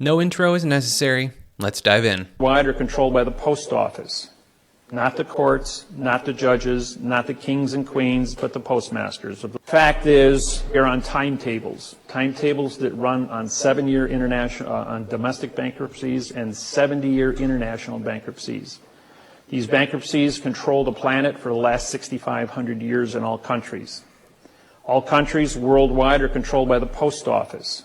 No intro is necessary. Let's dive in. Wide are controlled by the post office. Not the courts, not the judges, not the kings and queens, but the postmasters. The fact is, you're on timetables that run on 7-year international, on domestic bankruptcies and 70-year international bankruptcies. These bankruptcies control the planet for the last 6,500 years in all countries. All countries worldwide are controlled by the post office.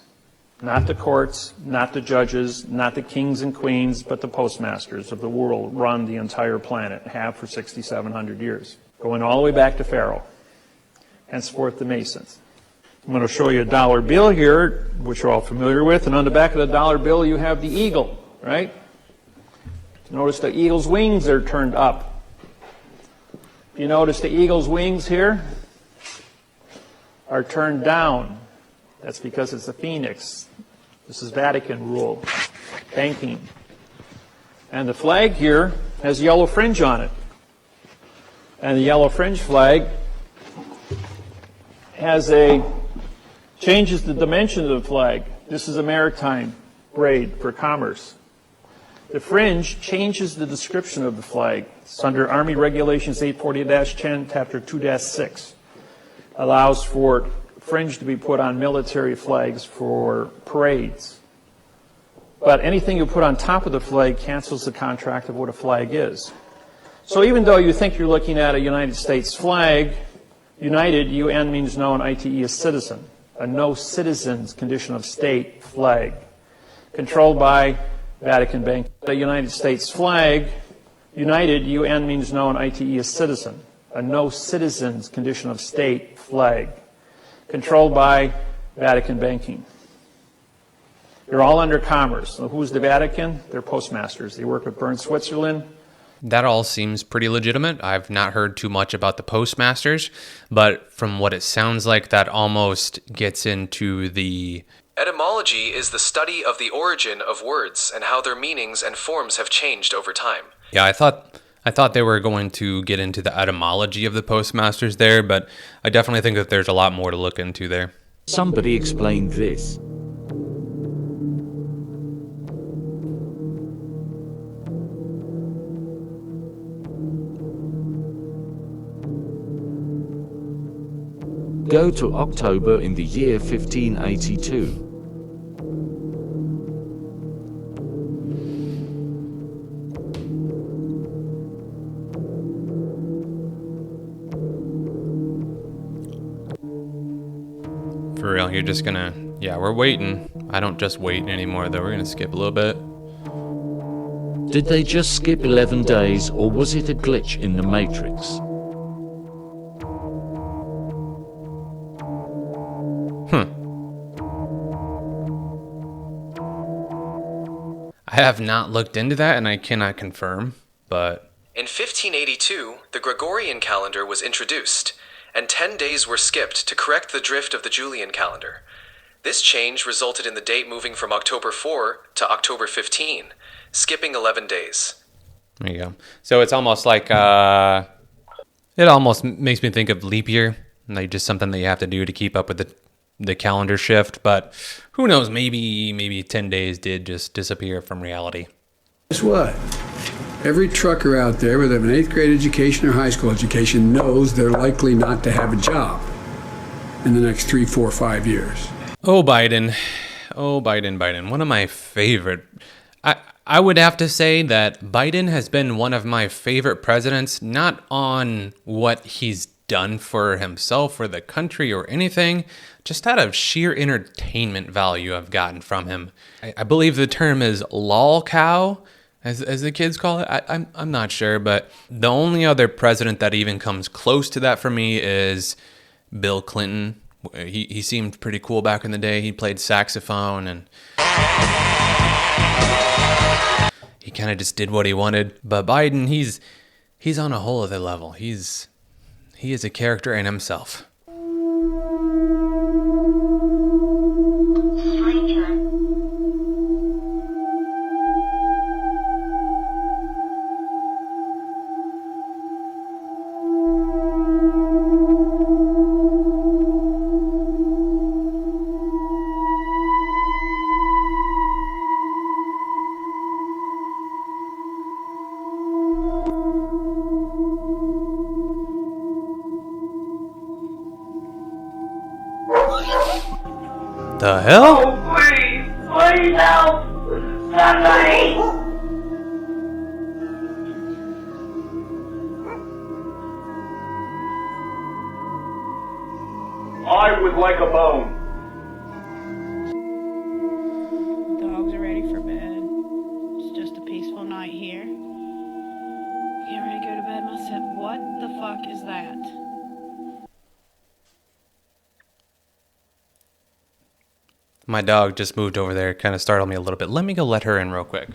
Not the courts, not the judges, not the kings and queens, but the postmasters of the world run the entire planet, have for 6,700 years, going all the way back to Pharaoh, henceforth the Masons. I'm going to show you a dollar bill here, which you're all familiar with, and on the back of the dollar bill you have the eagle, right? Notice the eagle's wings are turned up. You notice the eagle's wings here are turned down. That's because it's a phoenix. This is Vatican rule, banking. And the flag here has yellow fringe on it. And the yellow fringe flag changes the dimension of the flag. This is a maritime braid for commerce. The fringe changes the description of the flag. It's under Army Regulations 840-10, Chapter 2-6. Allows for fringe to be put on military flags for parades. But anything you put on top of the flag cancels the contract of what a flag is. So even though you think you're looking at a United States flag, United, UN means no, and ITE is citizen. A no citizens condition of state flag. Controlled by Vatican Bank. The United States flag, United, UN means no, and ITE is citizen. A no citizens condition of state flag. Controlled by Vatican banking. You're all under commerce. So who's the Vatican? They're postmasters. They work with Bern, Switzerland. That all seems pretty legitimate. I've not heard too much about the postmasters, but from what it sounds like, that almost gets into the... Etymology is the study of the origin of words and how their meanings and forms have changed over time. Yeah, I thought they were going to get into the etymology of the postmasters there, but I definitely think that there's a lot more to look into there. Somebody explained this. Go to October in the year 1582. For real, you're just gonna... Yeah, we're waiting. I don't just wait anymore, though. We're gonna skip a little bit. Did they just skip 11 days, or was it a glitch in the Matrix? I have not looked into that, and I cannot confirm, but... In 1582, the Gregorian calendar was introduced, and 10 days were skipped to correct the drift of the Julian calendar. This change resulted in the date moving from October 4 to October 15, skipping 11 days. There you go. So it's almost like, it almost makes me think of leap year, like just something that you have to do to keep up with the calendar shift, but who knows, maybe 10 days did just disappear from reality. Guess what? Every trucker out there with an 8th grade education or high school education knows they're likely not to have a job in the next 3, 4, 5 years. Oh, Biden. One of my favorite. I would have to say that Biden has been one of my favorite presidents, not on what he's done for himself or the country or anything, just out of sheer entertainment value I've gotten from him. I believe the term is lol cow, as the kids call it. I'm not sure, but the only other president that even comes close to that for me is Bill Clinton. He seemed pretty cool back in the day. He played saxophone and he kind of just did what he wanted. But Biden, he's on a whole other level. He is a character in himself. the hell? Oh, please! Please help! Somebody! I would like a bone. Dogs are ready for bed. It's just a peaceful night here. Get ready to go to bed myself. What the fuck is that? My dog just moved over there, kind of startled me a little bit. Let me go let her in real quick.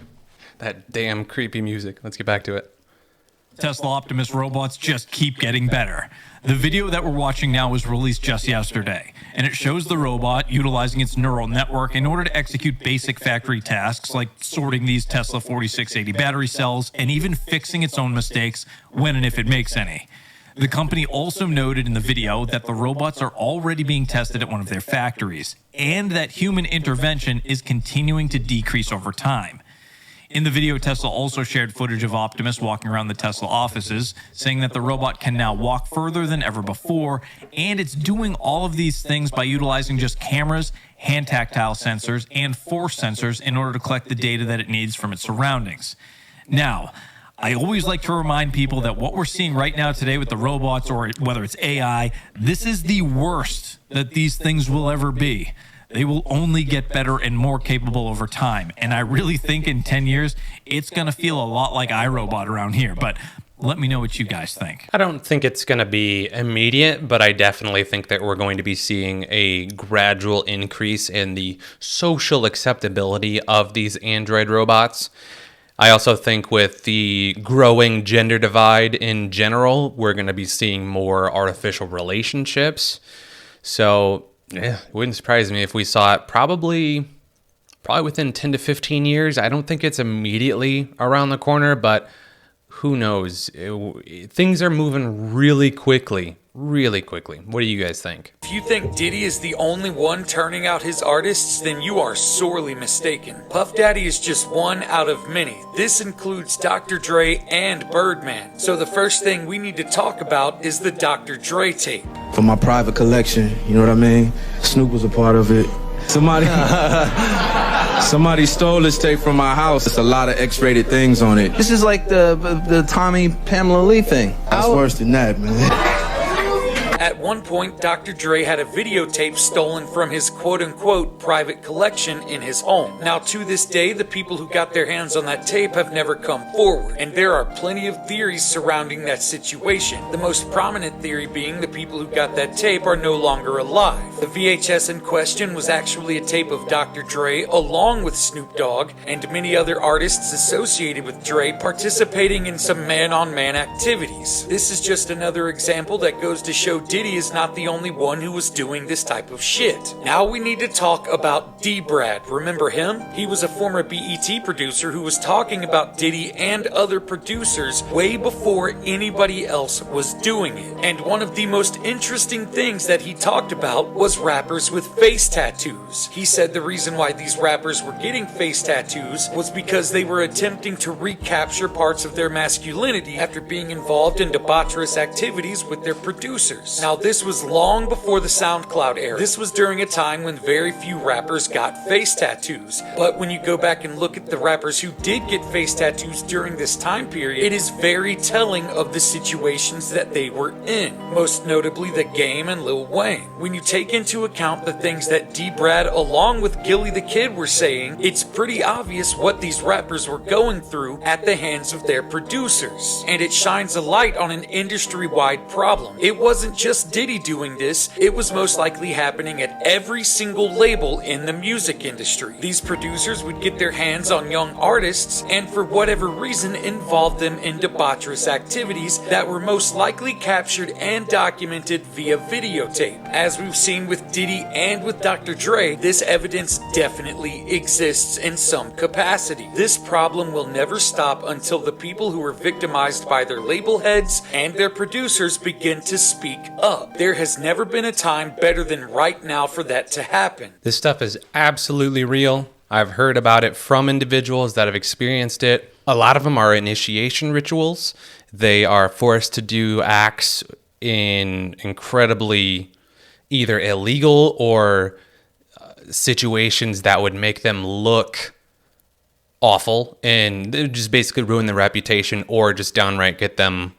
That damn creepy music. Let's get back to it. Tesla Optimus robots just keep getting better. The video that we're watching now was released just yesterday, and it shows the robot utilizing its neural network in order to execute basic factory tasks like sorting these Tesla 4680 battery cells and even fixing its own mistakes when and if it makes any. The company also noted in the video that the robots are already being tested at one of their factories, and that human intervention is continuing to decrease over time. In the video, Tesla also shared footage of Optimus walking around the Tesla offices, saying that the robot can now walk further than ever before, and it's doing all of these things by utilizing just cameras, hand tactile sensors, and force sensors in order to collect the data that it needs from its surroundings. Now, I always like to remind people that what we're seeing right now today with the robots, or whether it's AI, this is the worst that these things will ever be. They will only get better and more capable over time. And I really think in 10 years, it's going to feel a lot like iRobot around here. But let me know what you guys think. I don't think it's going to be immediate, but I definitely think that we're going to be seeing a gradual increase in the social acceptability of these android robots. I also think with the growing gender divide in general, we're going to be seeing more artificial relationships. So yeah, it wouldn't surprise me if we saw it probably within 10 to 15 years. I don't think it's immediately around the corner, but who knows? Things are moving really quickly. What do you guys think? If you think Diddy is the only one turning out his artists, then you are sorely mistaken. Puff Daddy is just one out of many. This includes Dr. Dre and Birdman. So the first thing we need to talk about is the Dr. Dre tape. For my private collection, you know what I mean? Snoop was a part of it. Somebody stole this tape from my house. There's a lot of X-rated things on it. This is like the Tommy Pamela Lee thing. It's worse than that, man. At one point, Dr. Dre had a videotape stolen from his quote-unquote private collection in his home. Now, to this day, the people who got their hands on that tape have never come forward, and there are plenty of theories surrounding that situation. The most prominent theory being the people who got that tape are no longer alive. The VHS in question was actually a tape of Dr. Dre along with Snoop Dogg and many other artists associated with Dre participating in some man-on-man activities. This is just another example that goes to show Diddy is not the only one who was doing this type of shit. Now we need to talk about D-Brad. Remember him? He was a former BET producer who was talking about Diddy and other producers way before anybody else was doing it. And one of the most interesting things that he talked about was rappers with face tattoos. He said the reason why these rappers were getting face tattoos was because they were attempting to recapture parts of their masculinity after being involved in debaucherous activities with their producers. Now, this was long before the SoundCloud era. This was during a time when very few rappers got face tattoos. But when you go back and look at the rappers who did get face tattoos during this time period, it is very telling of the situations that they were in. Most notably The Game and Lil Wayne. When you take into account the things that D-Brad along with Gilly the Kid were saying, it's pretty obvious what these rappers were going through at the hands of their producers. And it shines a light on an industry-wide problem. It wasn't just Diddy doing this, it was most likely happening at every single label in the music industry. These producers would get their hands on young artists and for whatever reason involve them in debaucherous activities that were most likely captured and documented via videotape. As we've seen with Diddy and with Dr. Dre, this evidence definitely exists in some capacity. This problem will never stop until the people who were victimized by their label heads and their producers begin to speak up. There has never been a time better than right now for that to happen. This stuff is absolutely real. I've heard about it from individuals that have experienced it. A lot of them are initiation rituals. They are forced to do acts in incredibly either illegal or situations that would make them look awful, and it would just basically ruin their reputation or just downright get them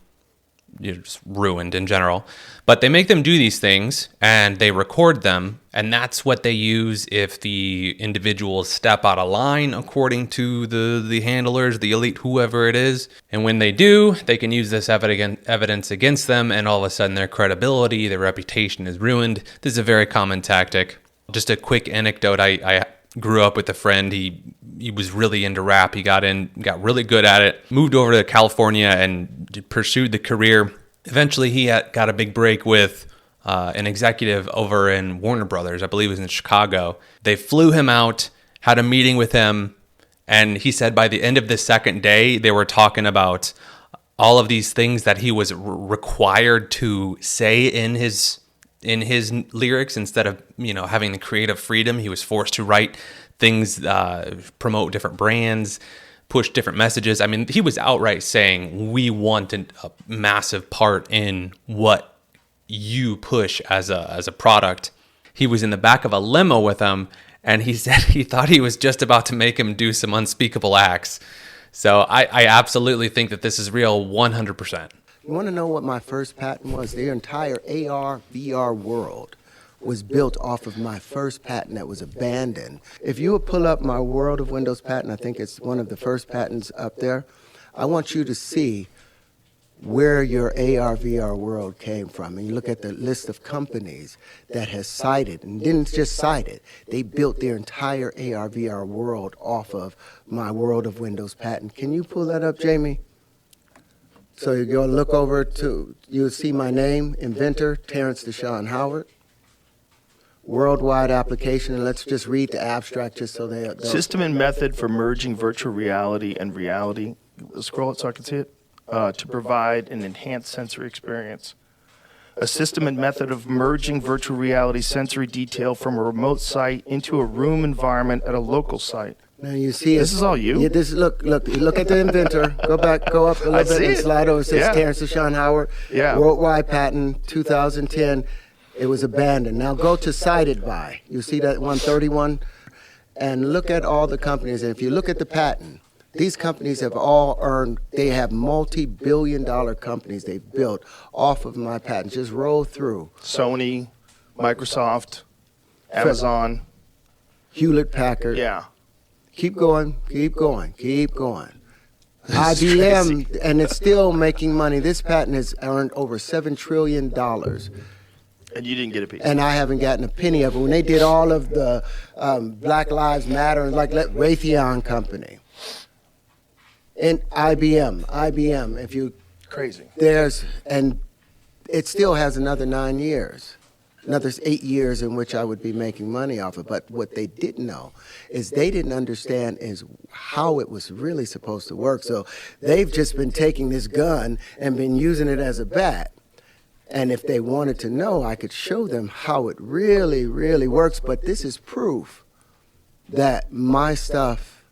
just ruined in general. But they make them do these things and they record them, and that's what they use if the individuals step out of line according to the handlers, the elite, whoever it is. And when they do, they can use this evidence against them, and all of a sudden their credibility, their reputation is ruined. This is a very common tactic. Just a quick anecdote, I grew up with a friend. He was really into rap. He got really good at it, moved over to California and pursued the career. Eventually, he got a big break with an executive over in Warner Brothers. I believe it was in Chicago. They flew him out, had a meeting with him, and he said by the end of the second day, they were talking about all of these things that he was required to say in his lyrics instead of, having the creative freedom. He was forced to write things, promote different brands, push different messages. I mean, he was outright saying, we want a massive part in what you push as a product. He was in the back of a limo with him, and he said he thought he was just about to make him do some unspeakable acts. So I absolutely think that this is real 100%. You want to know what my first patent was? The entire AR, VR world was built off of my first patent that was abandoned. If you would pull up my World of Windows patent, I think it's one of the first patents up there, I want you to see where your AR, VR world came from. And you look at the list of companies that has cited, and didn't just cite it, they built their entire AR, VR world off of my World of Windows patent. Can you pull that up, Jamie? So you go look over to, you'll see my name, inventor, Terrence Deshaun Howard. Worldwide application, and let's just read the abstract just so they'll... System and method for merging virtual reality and reality. Scroll it so I can see it. To provide an enhanced sensory experience. A system and method of merging virtual reality sensory detail from a remote site into a room environment at a local site. Now you see this is all you. Yeah, this look at the inventor. Go up a little bit and slide over. It says Terrence Deshaun Howard. Yeah. Worldwide patent, 2010. It was abandoned. Now go to cited by. You see that 131? And look at all the companies. And if you look at the patent, these companies have all earned, they have multi-billion-dollar companies they've built off of my patent. Just roll through. Sony, Microsoft, Amazon. Hewlett-Packard. Yeah. Keep going. IBM, and it's still making money. This patent has earned over $7 trillion. And you didn't get a piece. And I haven't gotten a penny of it. When they did all of the Black Lives Matter, like Raytheon Company. And IBM, if you... Crazy. And it still has another 9 years. Another 8 years in which I would be making money off it. But what they didn't know is they didn't understand is how it was really supposed to work. So they've just been taking this gun and been using it as a bat. And if they wanted to know, I could show them how it really, really works. But this is proof that my stuff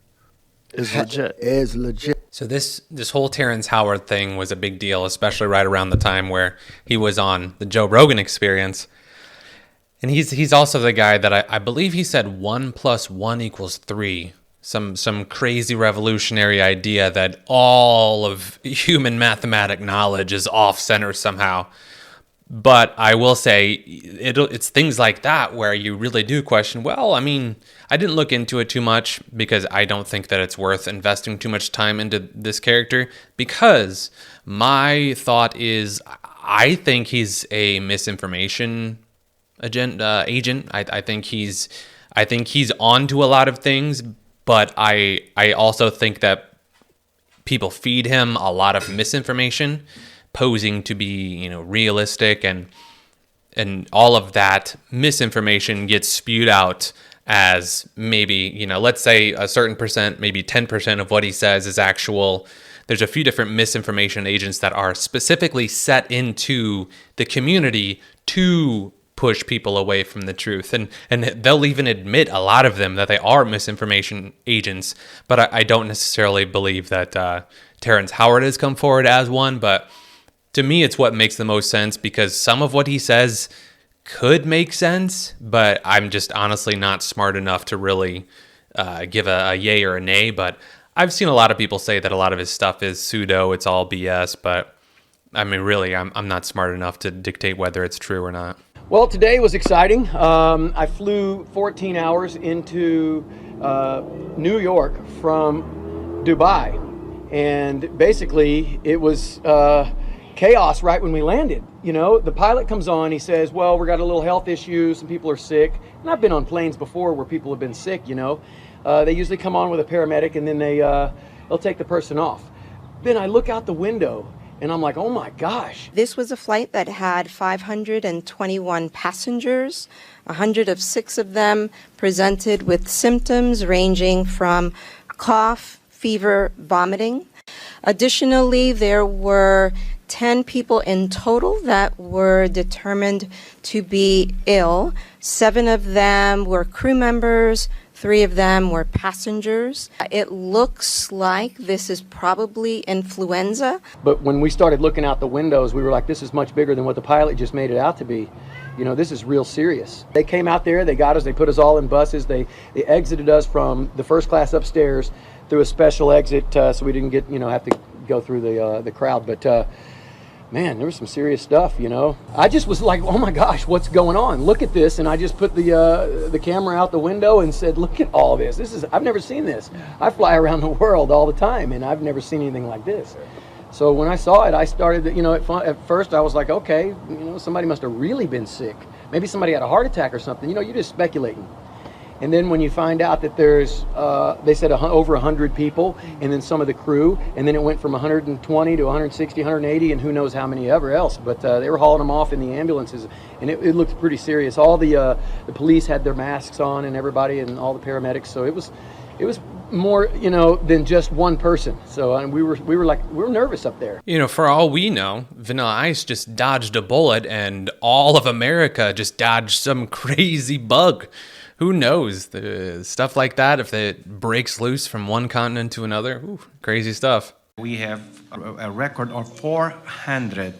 is legit. So this whole Terrence Howard thing was a big deal, especially right around the time where he was on the Joe Rogan Experience. And he's also the guy that I believe he said 1 + 1 = 3. Some crazy revolutionary idea that all of human mathematic knowledge is off center somehow. But I will say it's things like that where you really do question, well, I mean, I didn't look into it too much because I don't think that it's worth investing too much time into this character, because my thought is I think he's a misinformation agent. I think he's onto a lot of things, but I also think that people feed him a lot of misinformation, posing to be, realistic, and all of that misinformation gets spewed out as maybe, let's say a certain percent, maybe 10% of what he says is actual. There's a few different misinformation agents that are specifically set into the community to push people away from the truth. And they'll even admit, a lot of them, that they are misinformation agents. But I don't necessarily believe that Terrence Howard has come forward as one. But to me, it's what makes the most sense, because some of what he says could make sense, but I'm just honestly not smart enough to really give a yay or a nay. But I've seen a lot of people say that a lot of his stuff is pseudo, it's all BS, but I mean, really, I'm not smart enough to dictate whether it's true or not. Well, today was exciting. I flew 14 hours into New York from Dubai, and basically it was chaos right when we landed. You know, the pilot comes on, he says, well, we got a little health issue, some people are sick. And I've been on planes before where people have been sick, you know. They usually come on with a paramedic, and then they'll take the person off. Then I look out the window, and I'm like, oh my gosh. This was a flight that had 521 passengers. 106 of them presented with symptoms ranging from cough, fever, vomiting. Additionally, there were 10 people in total that were determined to be ill. 7 of them were crew members. 3 of them were passengers. It looks like this is probably influenza. But when we started looking out the windows, we were like, this is much bigger than what the pilot just made it out to be. You know, this is real serious. They came out there, they got us, they put us all in buses, they exited us from the first class upstairs through a special exit so we didn't get, have to go through the crowd. But man, there was some serious stuff, you know. I just was like, oh my gosh, what's going on? Look at this. And I just put the camera out the window and said, look at all this. I've never seen this. I fly around the world all the time, and I've never seen anything like this. So when I saw it, I started, at first I was like, okay, somebody must have really been sick. Maybe somebody had a heart attack or something. You're just speculating. And then when you find out that there's, they said over 100 people, and then some of the crew, and then it went from 120 to 160, 180, and who knows how many ever else. But they were hauling them off in the ambulances, and it looked pretty serious. All the police had their masks on, and everybody, and all the paramedics. So it was more, than just one person. So we were nervous up there. For all we know, Vanilla Ice just dodged a bullet, and all of America just dodged some crazy bug. Who knows? Stuff like that, if it breaks loose from one continent to another, crazy stuff. We have a record of 400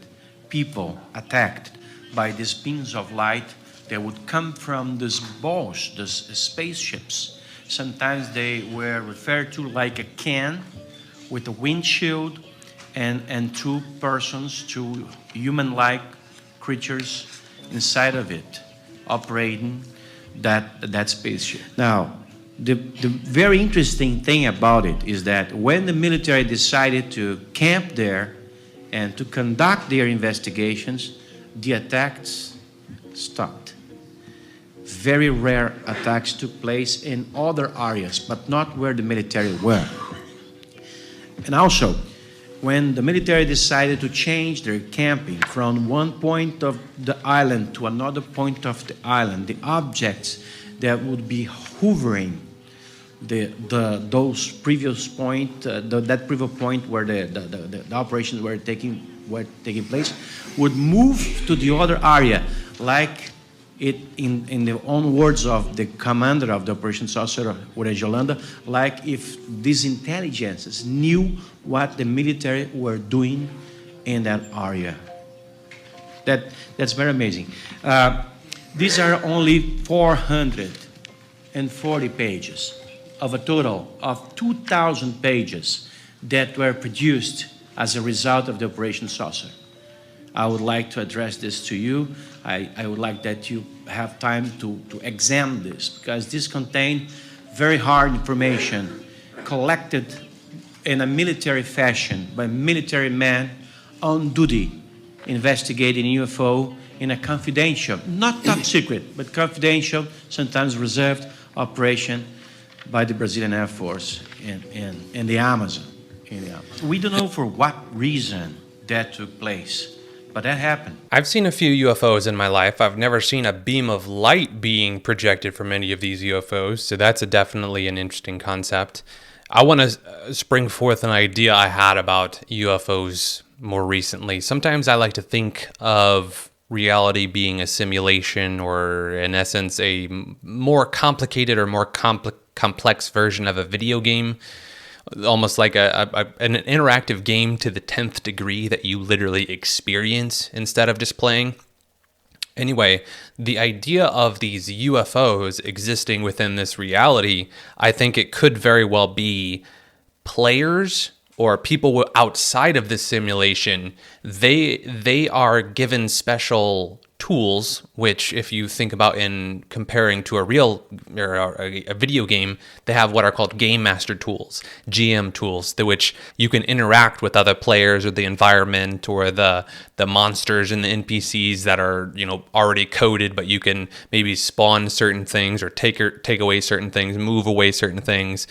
people attacked by these beams of light that would come from these balls, these spaceships. Sometimes they were referred to like a can with a windshield and 2 persons, 2 human-like creatures inside of it, operating that spaceship. Now, the very interesting thing about it is that when the military decided to camp there and to conduct their investigations, the attacks stopped. Very rare attacks took place in other areas, but not where the military were. And also, when the military decided to change their camping from one point of the island to another point of the island, the objects that would be hovering those previous point, that previous point where the operations were taking place, would move to the other area, like it in the own words of the commander of the Operation Saucer, Yolanda, like if these intelligences knew what the military were doing in that area. That's very amazing. These are only 440 pages of a total of 2,000 pages that were produced as a result of the Operation Saucer. I would like to address this to you. I would like that you have time to examine this, because this contains very hard information collected in a military fashion by military men on duty investigating UFO in a confidential, not top secret, but confidential, sometimes reserved operation by the Brazilian Air Force in the Amazon. We don't know for what reason that took place, but that happened. I've seen a few UFOs in my life. I've never seen a beam of light being projected from any of these UFOs, so that's definitely an interesting concept. I want to spring forth an idea I had about UFOs more recently. Sometimes I like to think of reality being a simulation, or in essence a more complicated or more complex version of a video game, almost like an interactive game to the 10th degree that you literally experience instead of just playing. Anyway, the idea of these UFOs existing within this reality, I think it could very well be players or people outside of this simulation. They are given special tools, which if you think about in comparing to a real or a video game, they have what are called game master tools, GM tools, which you can interact with other players or the environment or the monsters and the NPCs that are, you know, already coded, but you can maybe spawn certain things or take away certain things, move away certain things.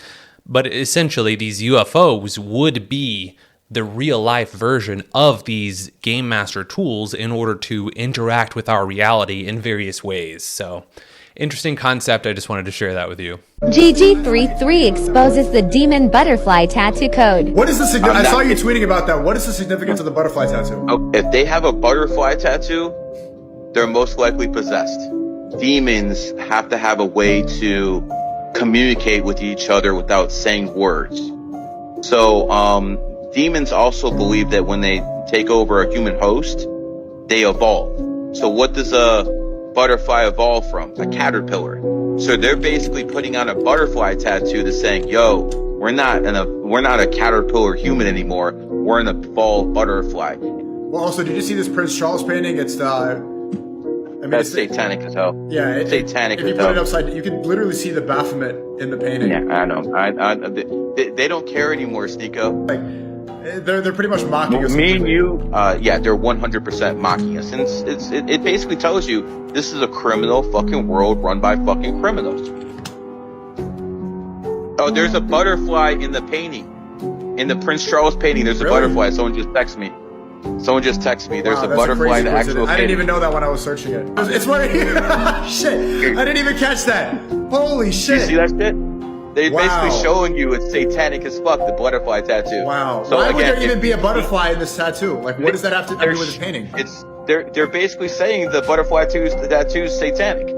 But essentially, these UFOs would be the real life version of these game master tools in order to interact with our reality in various ways. So, interesting concept. I just wanted to share that with you. GG33 exposes the demon butterfly tattoo code. What is the significance? I saw you tweeting about that. What is the significance of the butterfly tattoo? Oh, if they have a butterfly tattoo, they're most likely possessed. Demons have to have a way to communicate with each other without saying words. So, demons also believe that when they take over a human host, they evolve. So what does a butterfly evolve from? A caterpillar. So they're basically putting on a butterfly tattoo that's saying, yo, we're not a caterpillar human anymore. We're an evolved butterfly. Well, also, did you see this Prince Charles painting? It's that's satanic as hell. Yeah, satanic. If you put it upside, you can literally see the Baphomet in the painting. Yeah, I know. They don't care anymore, Sneeko. Like, they're pretty much mocking us. Me and you, yeah, they're 100% mocking us, and it basically tells you this is a criminal fucking world run by fucking criminals. Oh, there's a butterfly in the painting, in the Prince Charles painting. There's a butterfly. Someone just texted me. There's a butterfly in the actual painting. I didn't even know that when I was searching it. It's right here. Shit. I didn't even catch that. Holy shit. You see that shit? They're basically showing you it's satanic as fuck, the butterfly tattoo. Wow. So why again, would there even be a butterfly in this tattoo? Like, what does that have to do with the painting? They're basically saying the butterfly tattoo is satanic.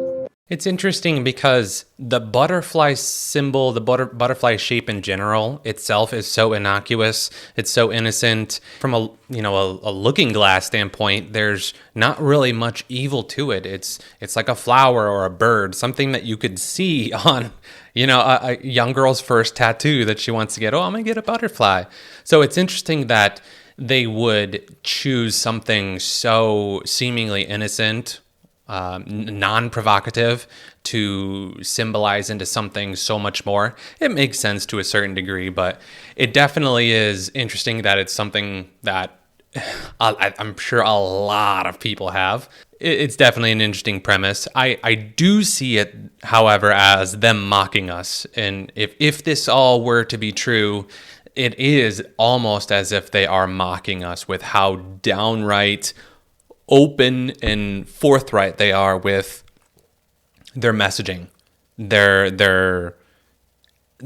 It's interesting because the butterfly symbol, the butterfly shape in general itself is so innocuous. It's so innocent. From a looking glass standpoint, there's not really much evil to it. It's like a flower or a bird, something that you could see on, a young girl's first tattoo that she wants to get. Oh, I'm gonna get a butterfly. So it's interesting that they would choose something so seemingly innocent, non-provocative, to symbolize into something so much more. It makes sense to a certain degree, but it definitely is interesting that it's something that I'm sure a lot of people have. It's definitely an interesting premise. I do see it, however, as them mocking us. And if this all were to be true, it is almost as if they are mocking us with how downright open and forthright they are with their messaging. They're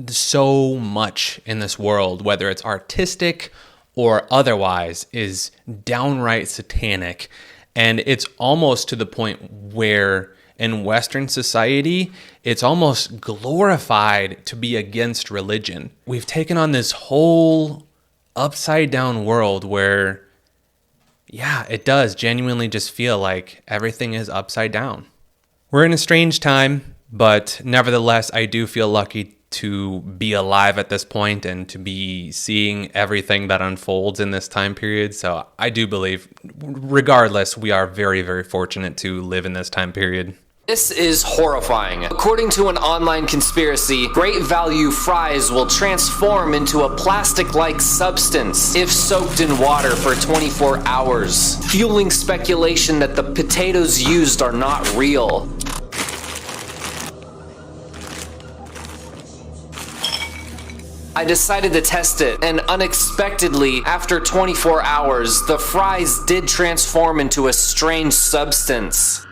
so much in this world, whether it's artistic or otherwise, is downright satanic. And it's almost to the point where in Western society, it's almost glorified to be against religion. We've taken on this whole upside down world where, yeah, it does genuinely just feel like everything is upside down. We're in a strange time, but nevertheless, I do feel lucky to be alive at this point and to be seeing everything that unfolds in this time period. So I do believe, regardless, we are very, very fortunate to live in this time period. This is horrifying. According to an online conspiracy, great value fries will transform into a plastic-like substance if soaked in water for 24 hours, fueling speculation that the potatoes used are not real. I decided to test it, and unexpectedly, after 24 hours, the fries did transform into a strange substance.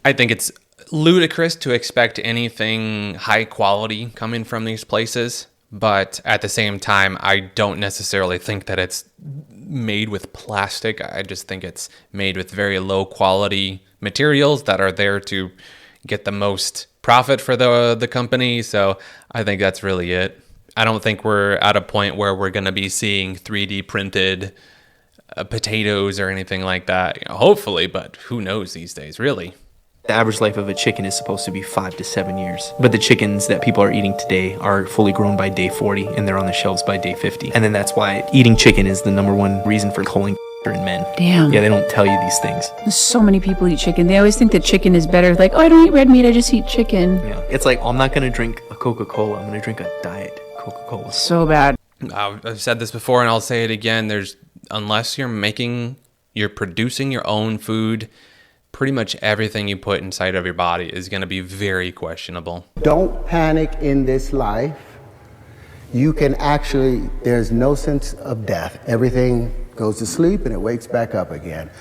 I think it's ludicrous to expect anything high quality coming from these places, but at the same time, I don't necessarily think that it's made with plastic. I just think it's made with very low quality materials that are there to get the most profit for the company. So I think that's really it. I don't think we're at a point where we're going to be seeing 3D printed potatoes or anything like that. Hopefully, but who knows these days, really. The average life of a chicken is supposed to be 5 to 7 years. But the chickens that people are eating today are fully grown by day 40, and they're on the shelves by day 50. And then that's why eating chicken is the #1 reason for colon cancer in men. Damn. Yeah, they don't tell you these things. So many people eat chicken. They always think that chicken is better. Like, oh, I don't eat red meat, I just eat chicken. Yeah, it's like, I'm not going to drink a Coca-Cola. I'm going to drink a diet Coca-Cola. So bad. I've said this before, and I'll say it again. Unless you're producing your own food, pretty much everything you put inside of your body is going to be very questionable. Don't panic in this life. You can actually, there's no sense of death. Everything goes to sleep and it wakes back up again.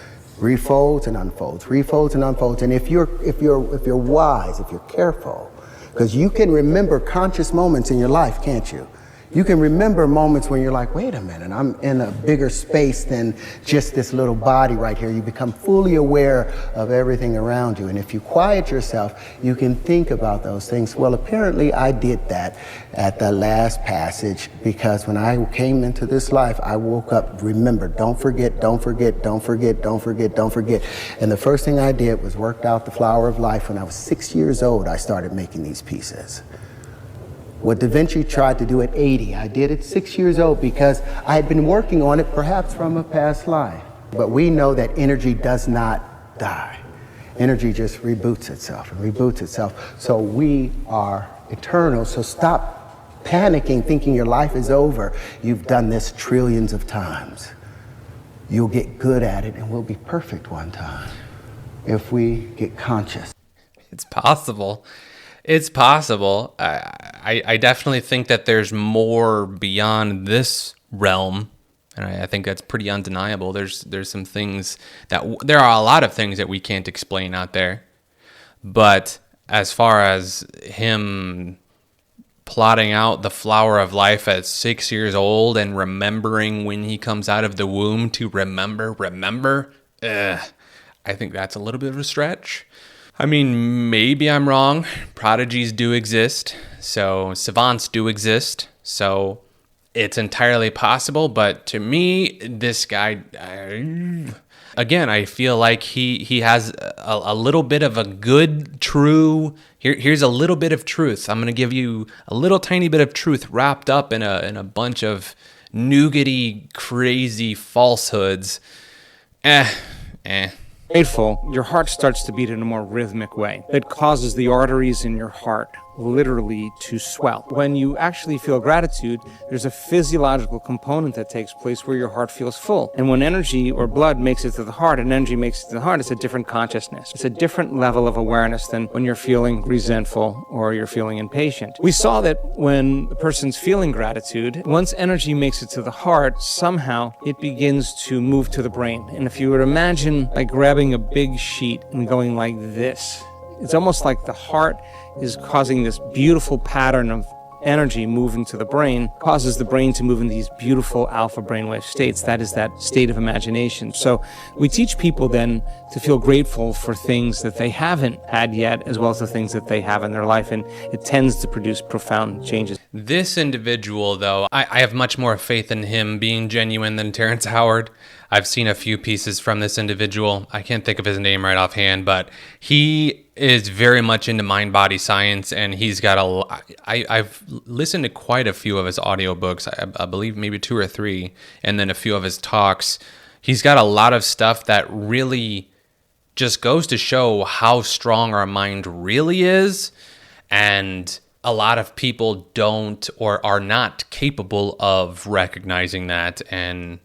Refolds and unfolds, refolds and unfolds. And if you're wise, if you're careful, because you can remember conscious moments in your life, can't you? You can remember moments when you're like, wait a minute, I'm in a bigger space than just this little body right here. You become fully aware of everything around you. And if you quiet yourself, you can think about those things. Well, apparently I did that at the last passage, because when I came into this life, I woke up, remember, don't forget, don't forget, don't forget, don't forget, don't forget. And the first thing I did was worked out the flower of life. When I was 6 years old, I started making these pieces. What Da Vinci tried to do at 80, I did at 6 years old because I had been working on it perhaps from a past life. But we know that energy does not die. Energy just reboots itself and reboots itself. So we are eternal. So stop panicking, thinking your life is over. You've done this trillions of times. You'll get good at it and we'll be perfect one time if we get conscious. It's possible. It's possible. I definitely think that there's more beyond this realm, and I think that's pretty undeniable. There's some things there are a lot of things that we can't explain out there. But as far as him plotting out the flower of life at 6 years old and remembering when he comes out of the womb to remember, I think that's a little bit of a stretch. I mean, maybe I'm wrong. Prodigies do exist, so savants do exist, so it's entirely possible. But to me, this guy, again, I feel like he has a little bit of a good, true. Here's a little bit of truth. I'm gonna give you a little tiny bit of truth wrapped up in a bunch of nougaty, crazy falsehoods. Grateful, your heart starts to beat in a more rhythmic way. It causes the arteries in your heart literally to swell. When you actually feel gratitude, there's a physiological component that takes place where your heart feels full. And when energy or blood makes it to the heart and energy makes it to the heart, it's a different consciousness. It's a different level of awareness than when you're feeling resentful or you're feeling impatient. We saw that when the person's feeling gratitude, once energy makes it to the heart, somehow it begins to move to the brain. And if you would imagine like grabbing a big sheet and going like this, it's almost like the heart is causing this beautiful pattern of energy moving to the brain, causes the brain to move in these beautiful alpha brainwave states. That is that state of imagination. So we teach people then to feel grateful for things that they haven't had yet, as well as the things that they have in their life, and it tends to produce profound changes. This individual, though, I have much more faith in him being genuine than Terrence Howard. I've seen a few pieces from this individual. I can't think of his name right offhand, but he is very much into mind-body science, and he's got I've listened to quite a few of his audiobooks, I believe maybe 2 or 3, and then a few of his talks. He's got a lot of stuff that really just goes to show how strong our mind really is, and a lot of people don't or are not capable of recognizing that and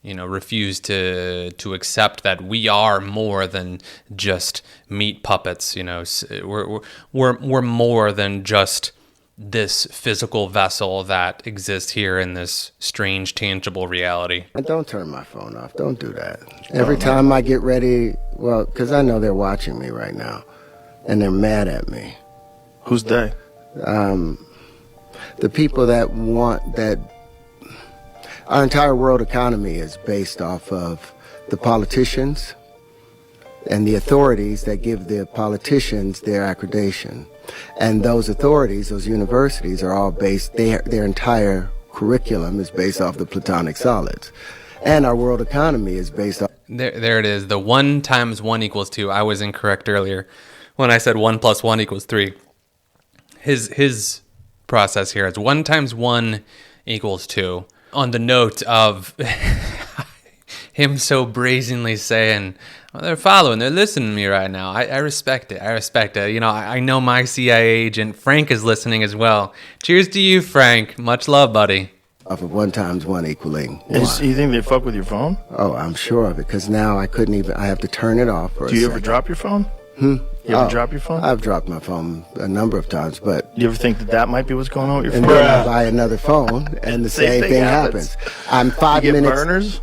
refuse to accept that we are more than just meat puppets. We're more than just this physical vessel that exists here in this strange, tangible reality. And don't turn my phone off. Don't do that. Every time I get ready, well, because I know they're watching me right now, and they're mad at me. Who's they? The people that want that. Our entire world economy is based off of the politicians and the authorities that give the politicians their accreditation. And those authorities, those universities, are all based, their entire curriculum is based off the Platonic solids. And our world economy is based off... There it is. The 1 times 1 equals 2. I was incorrect earlier when I said 1 plus 1 equals 3. His process here is 1 times 1 equals 2. On the note of him so brazenly saying, well, they're listening to me right now. I respect it. I respect it. You know, I know my CIA agent, Frank, is listening as well. Cheers to you, Frank. Much love, buddy. Off of 1 times 1 equaling 1. You think they fuck with your phone? Oh, I'm sure of it, because now I have to turn it off for a Do you second. ever drop your phone? You ever drop your phone? I've dropped my phone a number of times, but... You ever think that might be what's going on with your and phone? then I buy another phone, and the same thing happens. I'm 5 you get minutes... burners?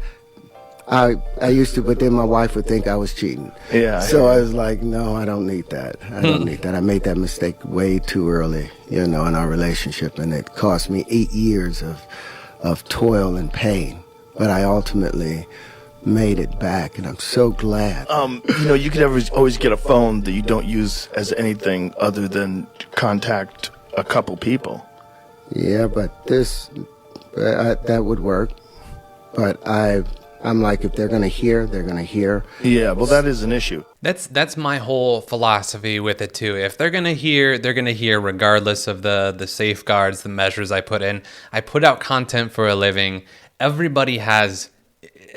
I used to, but then my wife would think I was cheating. Yeah. So I was like, no, I don't need that. I don't need that. I made that mistake way too early, in our relationship, and it cost me 8 years of toil and pain. But I ultimately made it back, and I'm so glad. You could always get a phone that you don't use as anything other than contact a couple people. Yeah, but that would work. But I'm like, if they're going to hear, they're going to hear. Yeah, well, that is an issue. That's my whole philosophy with it too. If they're gonna hear, they're gonna hear regardless of the safeguards, the measures I put in. I put out content for a living. Everybody has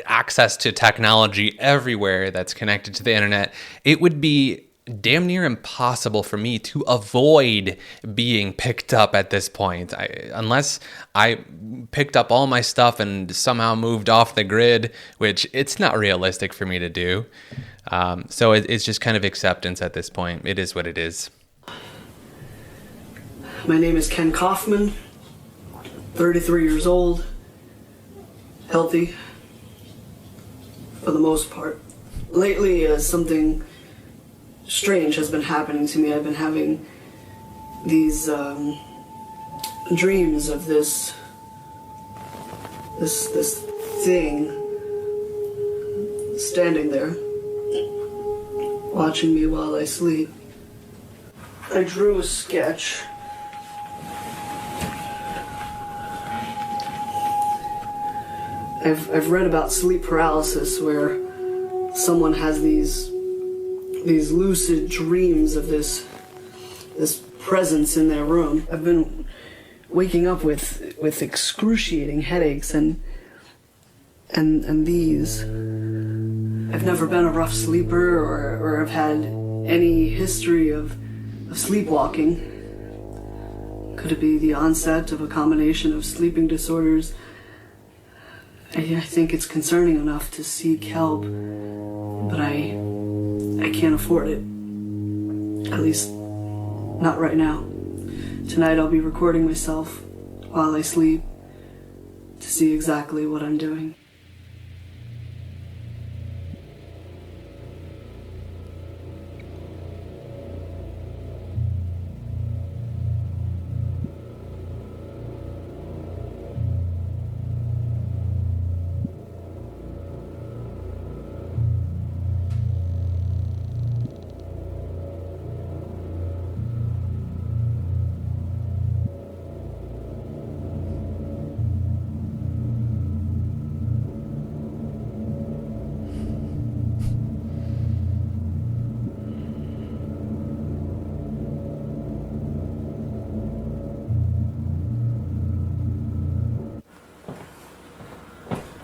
access to technology everywhere that's connected to the internet. It would be damn near impossible for me to avoid being picked up at this point. Unless I picked up all my stuff and somehow moved off the grid, which it's not realistic for me to do. So it's just kind of acceptance at this point. It is what it is. My name is Ken Kaufman, 33 years old, healthy for the most part. Lately, something strange has been happening to me. I've been having these dreams of this thing standing there, watching me while I sleep. I drew a sketch. I've read about sleep paralysis, where someone has these lucid dreams of this presence in their room. I've been waking up with excruciating headaches and these. I've never been a rough sleeper or have had any history of sleepwalking. Could it be the onset of a combination of sleeping disorders? I think it's concerning enough to seek help, but I can't afford it. At least, not right now. Tonight I'll be recording myself while I sleep to see exactly what I'm doing.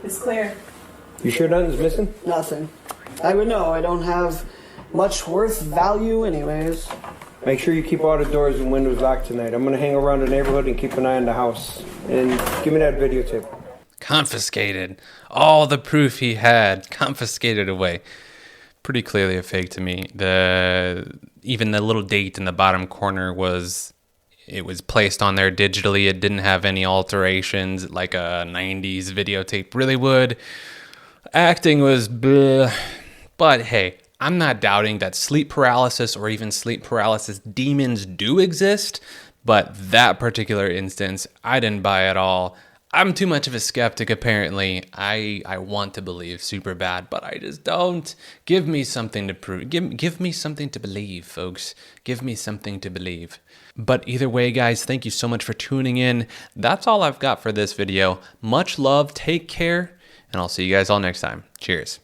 It's clear. You sure nothing's missing? Nothing. I would know. I don't have much worth value anyways. Make sure you keep all the doors and windows locked tonight. I'm going to hang around the neighborhood and keep an eye on the house. And give me that videotape. Confiscated. All the proof he had, confiscated away. Pretty clearly a fake to me. Even the little date in the bottom corner was placed on there digitally. It didn't have any alterations like a 90s videotape really would. Acting was bleh. But hey, I'm not doubting that sleep paralysis or even sleep paralysis demons do exist, but that particular instance, I didn't buy at all. I'm too much of a skeptic, apparently. I want to believe super bad, but I just don't. Give me something to prove. Give me something to believe, folks. Give me something to believe. But either way, guys, thank you so much for tuning in. That's all I've got for this video. Much love, take care, and I'll see you guys all next time. Cheers.